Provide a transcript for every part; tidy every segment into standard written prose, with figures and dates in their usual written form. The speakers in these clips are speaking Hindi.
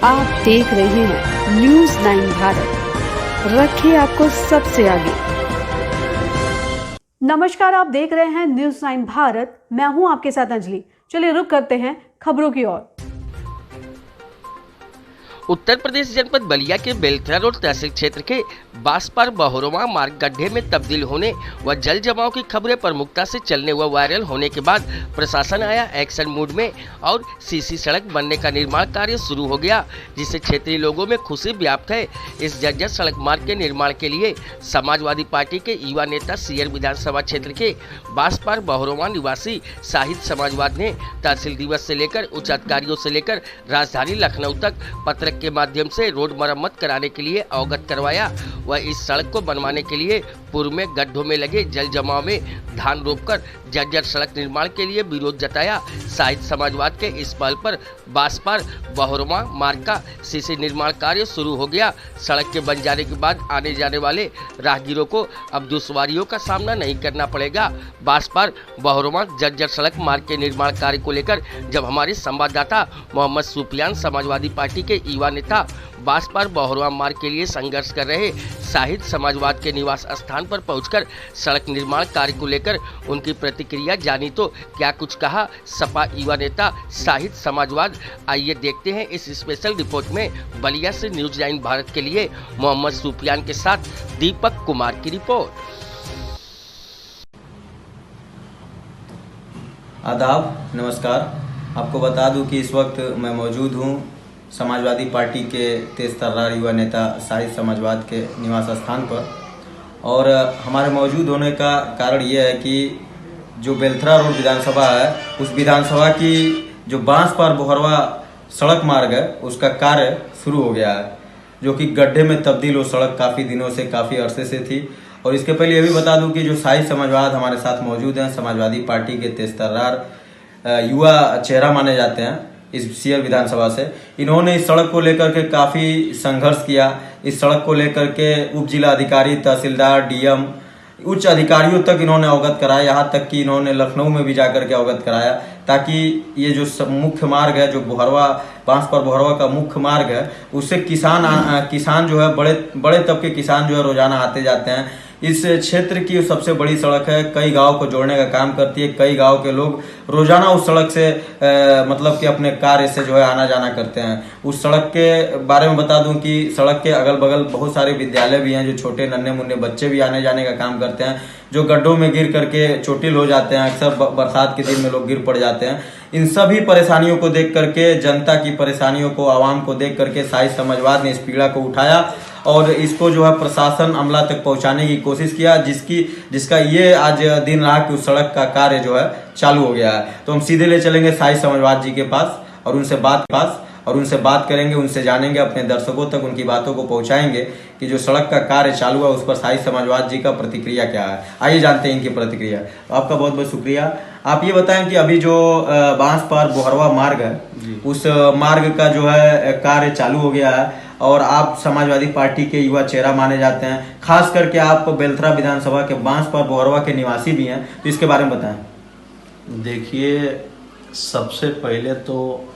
आप देख रहे हैं न्यूज़ 9 भारत, रखिए आपको सबसे आगे। नमस्कार, आप देख रहे हैं न्यूज़ 9 भारत, मैं हूं आपके साथ अंजलि। चलिए रुक करते हैं खबरों की ओर। उत्तर प्रदेश जनपद बलिया के बेलथरा रोड तहसील क्षेत्र के बांसपार बहोरवा मार्ग गड्ढे में तब्दील होने व जल जमाव की खबरें प्रमुखता से चलने व वायरल होने के बाद प्रशासन आया एक्शन मूड में और सीसी सड़क बनने का निर्माण कार्य शुरू हो गया, जिससे क्षेत्रीय लोगों में खुशी व्याप्त है। इस जर्जर सड़क मार्ग के निर्माण के लिए समाजवादी पार्टी के युवा नेता सीयर विधानसभा क्षेत्र के बांसपार बहोरवा निवासी शाहिद समाजवाद ने तहसील दिवस से लेकर उच्च अधिकारियों से लेकर राजधानी लखनऊ तक पत्रक के माध्यम से रोड मरम्मत कराने के लिए अवगत करवाया व इस सड़क को बनवाने के लिए पूर्व में गड्ढों में लगे जल जमाव में धान रोपकर जर्जर सड़क निर्माण के लिए विरोध जताया। शाहिद समाजवाद के इस पहल पर बांसपार बहोरवा मार्ग का सीसी निर्माण कार्य शुरू हो गया। सड़क के बन जाने के बाद आने जाने वाले राहगीरों को अब दुश्वारियों का सामना नहीं करना पड़ेगा। बांसपार बहोरवा जर्जर सड़क मार्ग के निर्माण कार्य को लेकर जब हमारे संवाददाता मोहम्मद सुफियान समाजवादी पार्टी के युवा नेता बांसपार बहोरवा मार्ग के लिए संघर्ष कर रहे शाहिद समाजवाद के निवास स्थान पर पहुंचकर सड़क निर्माण कार्य को लेकर उनकी प्रतिक्रिया जानी तो क्या कुछ कहा सपा युवा नेता शाहिद समाजवाद। आइए देखते हैं इस स्पेशल रिपोर्ट में। बलिया से न्यूज़ 9 भारत के लिए मोहम्मद सुफियान के साथ दीपक कुमार की रिपोर्ट। आदाब, नमस्कार। आपको बता दूं कि इस वक्त मैं मौजूद हूं समाजवादी पार्टी के तेज तर्रार युवा नेता शाहिद समाजवाद के निवास स्थान पर, और हमारे मौजूद होने का कारण यह है कि जो बेलथरा रोड विधानसभा है उस विधानसभा की जो बांसपार बहोरवा सड़क मार्ग है उसका कार्य शुरू हो गया है, जो कि गड्ढे में तब्दील हो सड़क काफ़ी दिनों से, काफ़ी अरसे से थी। और इसके पहले ये भी बता दूं कि जो शाहिद समाजवाद हमारे साथ मौजूद हैं, समाजवादी पार्टी के तेज तर्रार युवा चेहरा माने जाते हैं इस सीयर विधानसभा से। इन्होंने इस सड़क को लेकर के काफ़ी संघर्ष किया। इस सड़क को लेकर के उप जिला अधिकारी, तहसीलदार, डीएम, उच्च अधिकारियों तक इन्होंने अवगत कराया। यहाँ तक कि इन्होंने लखनऊ में भी जाकर के अवगत कराया, ताकि ये जो मुख्य मार्ग है, जो बहोरवा बांसपार बहोरवा का मुख्य मार्ग है, उससे किसान जो है, बड़े तबके किसान जो है रोजाना आते जाते हैं। इस क्षेत्र की सबसे बड़ी सड़क है, कई गांव को जोड़ने का काम करती है। कई गांव के लोग रोजाना उस सड़क से मतलब कि अपने कार्य से जो है आना जाना करते हैं। उस सड़क के बारे में बता दूं कि सड़क के अगल बगल बहुत सारे विद्यालय भी हैं, जो छोटे नन्हे मुन्ने बच्चे भी आने जाने का काम करते हैं, जो गड्ढों में गिर करके चोटिल हो जाते हैं। अक्सर बरसात के दिन में लोग गिर पड़ जाते हैं। इन सभी परेशानियों को देख करके, जनता की परेशानियों को, आवाम को देख करके शाहिद समाजवाद ने इस पीड़ा को उठाया और इसको जो है प्रशासन अमला तक पहुंचाने की कोशिश किया, जिसका ये आज दिन रहा कि उस सड़क का कार्य जो है चालू हो गया है। तो हम सीधे ले चलेंगे शाहिद समाजवाद जी के पास और उनसे बात करेंगे, उनसे जानेंगे, अपने दर्शकों तक उनकी बातों को पहुंचाएंगे कि जो सड़क का कार्य चालू है उस पर शाहिद समाजवाद जी का प्रतिक्रिया क्या है। आइए जानते हैं इनकी प्रतिक्रिया। आपका बहुत बहुत शुक्रिया। आप ये बताएं कि अभी जो बांसपार बहोरवा मार्ग है, उस मार्ग का जो है कार्य चालू हो गया है और आप समाजवादी पार्टी के युवा चेहरा माने जाते हैं। खास करके आप बेलथरा विधानसभा के बांसपार बहोरवा के निवासी भी हैं, तो इसके बारे में बताएं। देखिए, सबसे पहले तो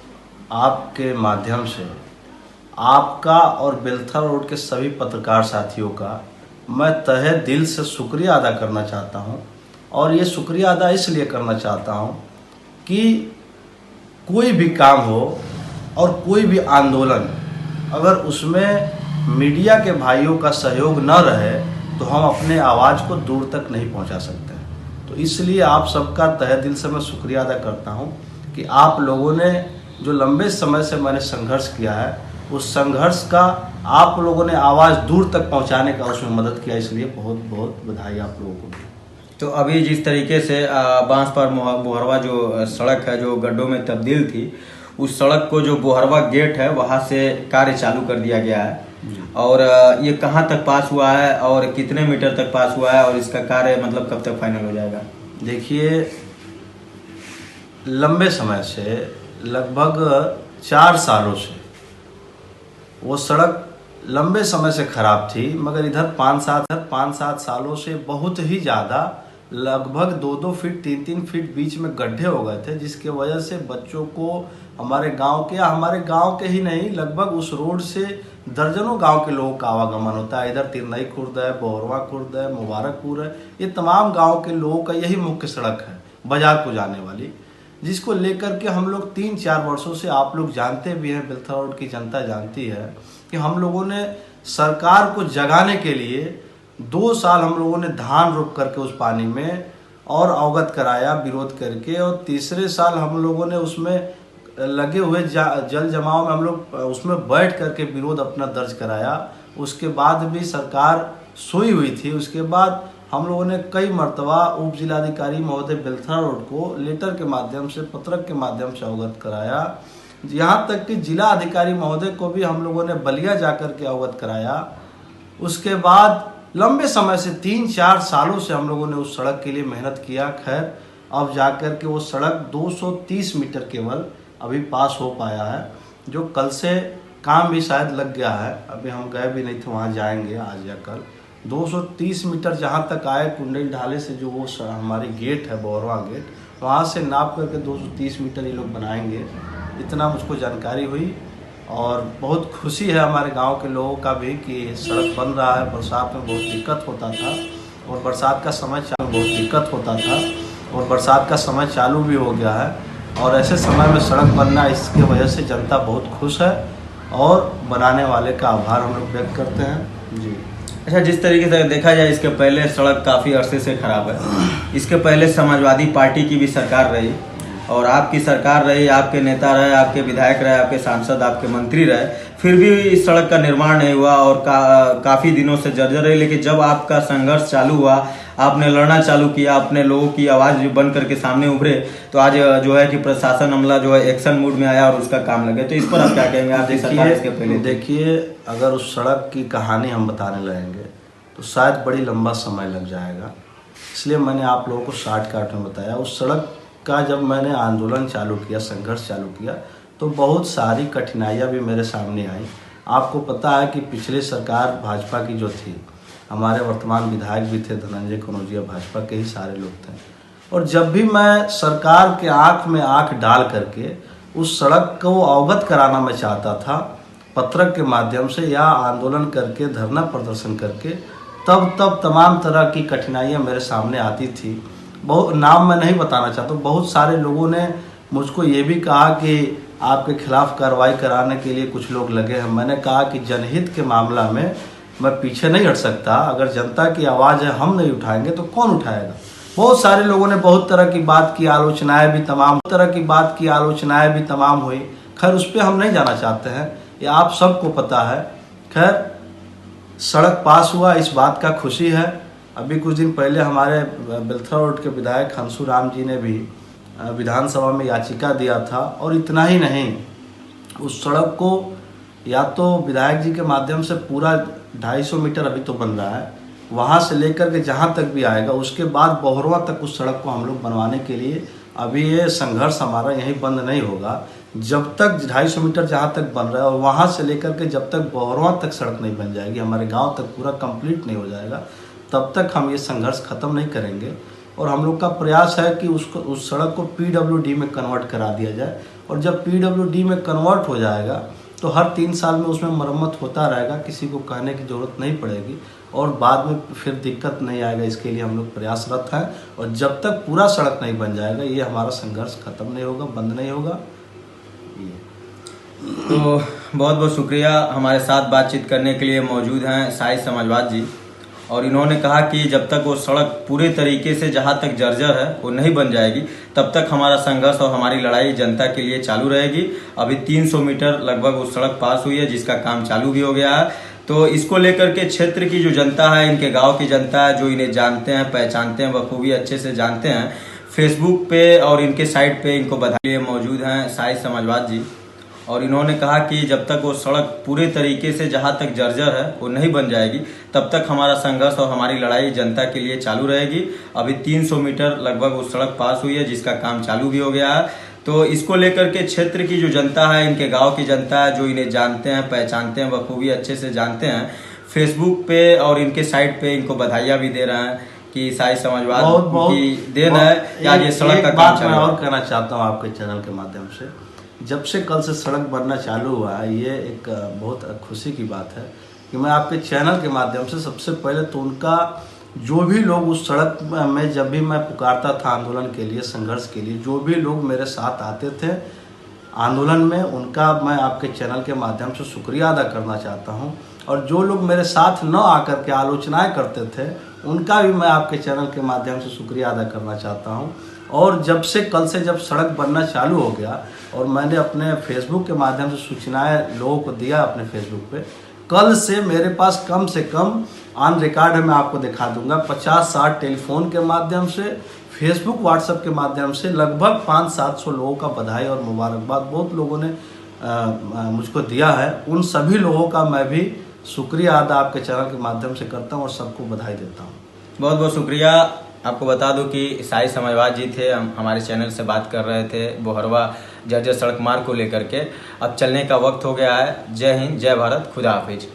आपके माध्यम से आपका और बेलथरा रोड के सभी पत्रकार साथियों का मैं तहे दिल से शुक्रिया अदा करना चाहता हूं। और ये शुक्रिया अदा इसलिए करना चाहता हूं कि कोई भी काम हो और कोई भी आंदोलन, अगर उसमें मीडिया के भाइयों का सहयोग न रहे तो हम अपने आवाज़ को दूर तक नहीं पहुंचा सकते। तो इसलिए आप सबका तहे दिल से मैं शुक्रिया अदा करता हूं कि आप लोगों ने जो लंबे समय से मैंने संघर्ष किया है, उस संघर्ष का आप लोगों ने आवाज़ दूर तक पहुंचाने का उसमें मदद किया, इसलिए बहुत बहुत बधाई आप लोगों को। तो अभी जिस तरीके से बांसपार बहोरवा जो सड़क है, जो गड्ढों में तब्दील थी, उस सड़क को जो बहोरवा गेट है वहाँ से कार्य चालू कर दिया गया है, और ये कहाँ तक पास हुआ है और कितने मीटर तक पास हुआ है और इसका कार्य मतलब कब तक फाइनल हो जाएगा? देखिए, लंबे समय से, लगभग 4 सालों से वो सड़क लंबे समय से खराब थी, मगर इधर 5-7 सालों से बहुत ही ज़्यादा, लगभग 2-2 फीट 3-3 फीट बीच में गड्ढे हो गए थे, जिसके वजह से बच्चों को हमारे गांव के ही नहीं, लगभग उस रोड से दर्जनों गांव के लोगों का आवागमन होता है। इधर तिरनई खुर्द है, बोहरवा खुर्द है, मुबारकपुर है, ये तमाम गांव के लोगों का यही मुख्य सड़क है बाजार को जाने वाली, जिसको लेकर के हम लोग 3-4 वर्षों से, आप लोग जानते भी हैं, बेलथरा रोड की जनता जानती है कि हम लोगों ने सरकार को जगाने के लिए 2 साल हम लोगों ने धान रोप करके उस पानी में और अवगत कराया विरोध करके, और तीसरे साल हम लोगों ने उसमें लगे हुए जल जमाव में हम लोग उसमें बैठ करके विरोध अपना दर्ज कराया। उसके बाद भी सरकार सोई हुई थी। उसके बाद हम लोगों ने कई मर्तबा उप जिलाधिकारी महोदय बेलथरा रोड को लेटर के माध्यम से, पत्रक के माध्यम से अवगत कराया। यहाँ तक कि जिला अधिकारी महोदय को भी हम लोगों ने बलिया जाकर के अवगत कराया। उसके बाद लंबे समय से 3-4 सालों से हम लोगों ने उस सड़क के लिए मेहनत किया। खैर अब जाकर के वो सड़क 230 मीटर केवल अभी पास हो पाया है, जो कल से काम भी शायद लग गया है। अभी हम गए भी नहीं थे, वहाँ जाएंगे आज या कल। 230 मीटर जहाँ तक आए कुंडली ढाले से, जो वो हमारी गेट है बोहरवा गेट, वहाँ से नाप करके 230 मीटर ये लोग बनाएंगे, इतना मुझको जानकारी हुई। और बहुत खुशी है हमारे गांव के लोगों का भी कि सड़क बन रहा है। बरसात में बहुत दिक्कत होता था और बरसात का समय चालू भी हो गया है, और ऐसे समय में सड़क बनना, इसकी वजह से जनता बहुत खुश है और बनाने वाले का आभार हम लोग व्यक्त करते हैं जी। अच्छा, जिस तरीके से देखा जाए, इसके पहले सड़क काफ़ी अरसे से खराब है। इसके पहले समाजवादी पार्टी की भी सरकार रही और आपकी सरकार रही, आपके नेता रहे, आपके विधायक रहे, आपके सांसद, आपके मंत्री रहे, फिर भी इस सड़क का निर्माण नहीं हुआ और काफ़ी दिनों से जर्जर रही। लेकिन जब आपका संघर्ष चालू हुआ, आपने लड़ना चालू किया, अपने लोगों की आवाज़ बन करके सामने उभरे, तो आज जो है कि प्रशासन अमला जो है एक्शन मूड में आया और उसका काम लगे। तो इस पर आप क्या कहेंगे? आप इसके पहले देखिए, अगर उस सड़क की कहानी हम बताने लगेंगे तो शायद बड़ी लंबा समय लग जाएगा, इसलिए मैंने आप लोगों को शॉर्टकट में बताया। उस सड़क का जब मैंने आंदोलन चालू किया, संघर्ष चालू किया, तो बहुत सारी कठिनाइयाँ भी मेरे सामने आई। आपको पता है कि पिछले सरकार भाजपा की जो थी, हमारे वर्तमान विधायक भी थे धनंजय कनौजिया, भाजपा के ही सारे लोग थे। और जब भी मैं सरकार के आंख में आंख डाल करके उस सड़क को अवगत कराना मैं चाहता था, पत्रक के माध्यम से या आंदोलन करके, धरना प्रदर्शन करके, तब तमाम तरह की कठिनाइयाँ मेरे सामने आती थी। बहुत नाम मैं नहीं बताना चाहता, बहुत सारे लोगों ने मुझको ये भी कहा कि आपके खिलाफ कार्रवाई कराने के लिए कुछ लोग लगे हैं। मैंने कहा कि जनहित के मामला में मैं पीछे नहीं हट सकता। अगर जनता की आवाज़ है, हम नहीं उठाएंगे तो कौन उठाएगा। बहुत सारे लोगों ने बहुत तरह की बात की, आलोचनाएं भी तमाम हुई। खैर उस पर हम नहीं जाना चाहते हैं, ये आप सबको पता है। खैर सड़क पास हुआ, इस बात का खुशी है। अभी कुछ दिन पहले हमारे बेलथरा रोड के विधायक हंसू राम जी ने भी विधानसभा में याचिका दिया था, और इतना ही नहीं, उस सड़क को या तो विधायक जी के माध्यम से पूरा 250 मीटर अभी तो बन रहा है, वहाँ से लेकर के जहाँ तक भी आएगा, उसके बाद बोहरवा तक उस सड़क को हम लोग बनवाने के लिए अभी ये संघर्ष हमारा यहीं बंद नहीं होगा। जब तक 250 मीटर जहाँ तक बन रहा है, और वहाँ से लेकर के जब तक बोहरवा तक सड़क नहीं बन जाएगी, हमारे गाँव तक पूरा कंप्लीट नहीं हो जाएगा, तब तक हम ये संघर्ष खत्म नहीं करेंगे। और हम लोग का प्रयास है कि उस सड़क को PWD में कन्वर्ट करा दिया जाए, और जब PWD में कन्वर्ट हो जाएगा तो हर 3 साल में उसमें मरम्मत होता रहेगा, किसी को कहने की ज़रूरत नहीं पड़ेगी और बाद में फिर दिक्कत नहीं आएगा। इसके लिए हम लोग प्रयासरत हैं, और जब तक पूरा सड़क नहीं बन जाएगा, ये हमारा संघर्ष खत्म नहीं होगा, बंद नहीं होगा। तो बहुत बहुत शुक्रिया, हमारे साथ बातचीत करने के लिए मौजूद हैं साई समाजवाद जी, और इन्होंने कहा कि जब तक वो सड़क पूरे तरीके से जहाँ तक जर्जर है वो नहीं बन जाएगी, तब तक हमारा संघर्ष और हमारी लड़ाई जनता के लिए चालू रहेगी। अभी 300 मीटर लगभग वो सड़क पास हुई है, जिसका काम चालू भी हो गया है। तो इसको लेकर के क्षेत्र की जो जनता है, इनके गांव की जनता है, जो इन्हें जानते हैं, पहचानते हैं, बखूबी अच्छे से जानते हैं, फेसबुक पे और इनके साइट पे इनको बधाई मौजूद हैं साई समाजवाद जी, और इन्होंने कहा कि जब तक वो सड़क पूरे तरीके से जहाँ तक जर्जर है वो नहीं बन जाएगी, तब तक हमारा संघर्ष और हमारी लड़ाई जनता के लिए चालू रहेगी। अभी 300 मीटर लगभग वो सड़क पास हुई है, जिसका काम चालू भी हो गया है। तो इसको लेकर के क्षेत्र की जो जनता है, इनके गांव की जनता है, जो इन्हें जानते हैं, पहचानते हैं, बखूबी अच्छे से जानते हैं, फेसबुक पे और इनके साइट पे इनको बधाइयाँ भी दे रहे हैं कि साई समाजवाद की देन है। आज ये सड़क का काम मैं और कहना चाहता हूँ आपके चैनल के माध्यम से जब से कल से सड़क बनना चालू हुआ है, ये एक बहुत खुशी की बात है कि मैं आपके चैनल के माध्यम से सबसे पहले तो उनका जो भी लोग उस सड़क में जब भी मैं पुकारता था आंदोलन के लिए, संघर्ष के लिए, जो भी लोग मेरे साथ आते थे आंदोलन में, उनका मैं आपके चैनल के माध्यम से शुक्रिया अदा करना चाहता हूं। और जो लोग मेरे साथ न आकर के आलोचनाएं करते थे उनका भी मैं आपके चैनल के माध्यम से शुक्रिया अदा करना चाहता हूं। और जब से कल से जब सड़क बनना चालू हो गया और मैंने अपने फेसबुक के माध्यम से सूचनाएं लोगों को दिया अपने फेसबुक पे, कल से मेरे पास कम से कम ऑन रिकॉर्ड है, मैं आपको दिखा दूंगा, 50-60 टेलीफोन के माध्यम से, फेसबुक व्हाट्सएप के माध्यम से लगभग 500-700 लोगों का बधाई और मुबारकबाद बहुत लोगों ने मुझको दिया है। उन सभी लोगों का मैं भी शुक्रिया अदा आपके चैनल के माध्यम से करता हूं और सबको बधाई देता हूं। बहुत बहुत शुक्रिया। आपको बता दूं कि साई समाजवाद जी थे, हमारे चैनल से बात कर रहे थे बोहरवा जर्जर सड़क मार्ग को लेकर के। अब चलने का वक्त हो गया है। जय हिंद, जय भारत, खुदा हाफिज।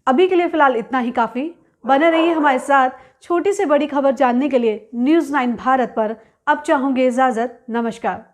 अभी के लिए फिलहाल इतना ही काफी। बने रहिए हमारे साथ। छोटी से बड़ी खबर जानने के लिए न्यूज़ 9 भारत पर अब चाहूंगी इजाजत। नमस्कार।